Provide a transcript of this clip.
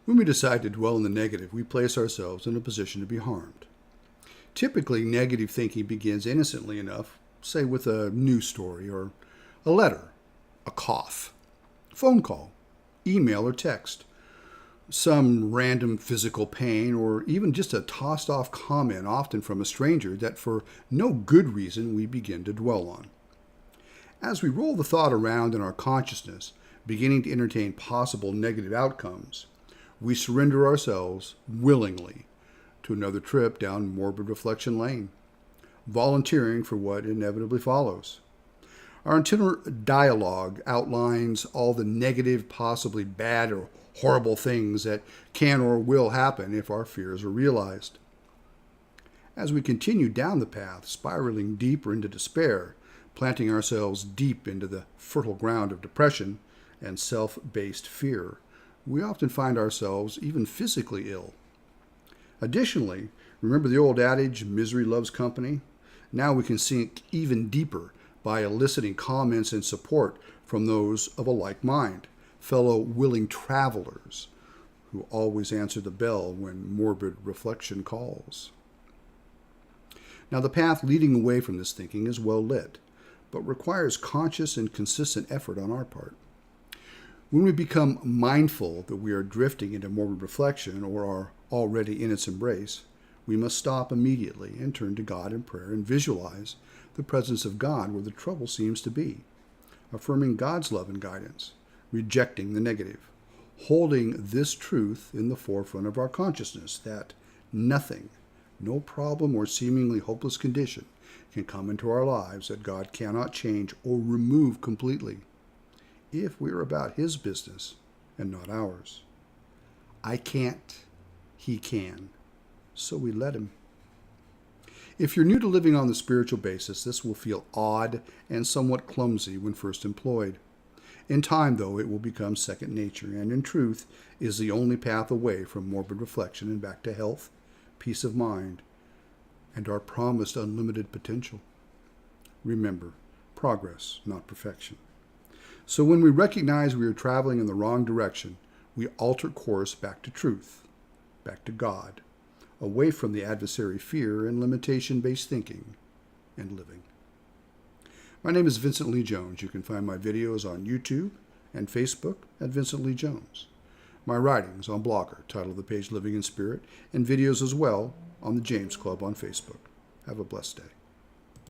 When we decide to dwell in the negative, we place ourselves in a position to be harmed. Typically, negative thinking begins innocently enough, say with a news story or a letter, a cough, phone call, email or text, some random physical pain, or even just a tossed off comment, often from a stranger, that for no good reason we begin to dwell on. As we roll the thought around in our consciousness, beginning to entertain possible negative outcomes, we surrender ourselves willingly to another trip down morbid reflection lane, volunteering for what inevitably follows. Our internal dialogue outlines all the negative, possibly bad or horrible things that can or will happen if our fears are realized. As we continue down the path, spiraling deeper into despair, planting ourselves deep into the fertile ground of depression and self-based fear, we often find ourselves even physically ill. Additionally, remember the old adage, misery loves company? Now we can sink even deeper by eliciting comments and support from those of a like mind, fellow willing travelers who always answer the bell when morbid reflection calls. Now, the path leading away from this thinking is well lit, but requires conscious and consistent effort on our part. When we become mindful that we are drifting into morbid reflection or are already in its embrace, we must stop immediately and turn to God in prayer and visualize the presence of God where the trouble seems to be, affirming God's love and guidance, rejecting the negative, holding this truth in the forefront of our consciousness that nothing, no problem or seemingly hopeless condition can come into our lives that God cannot change or remove completely if we are about His business and not ours. I can't, He can, so we let Him. If you're new to living on the spiritual basis, this will feel odd and somewhat clumsy when first employed. In time, though, it will become second nature, and in truth is the only path away from morbid reflection and back to health, peace of mind, and our promised unlimited potential. Remember, progress, not perfection. So when we recognize we are traveling in the wrong direction, we alter course back to truth, back to God, away from the adversary fear and limitation-based thinking and living. My name is Vincent Lee Jones. You can find my videos on YouTube and Facebook at Vincent Lee Jones. My writings on Blogger, title of the page Living in Spirit, and videos as well on the James Club on Facebook. Have a blessed day.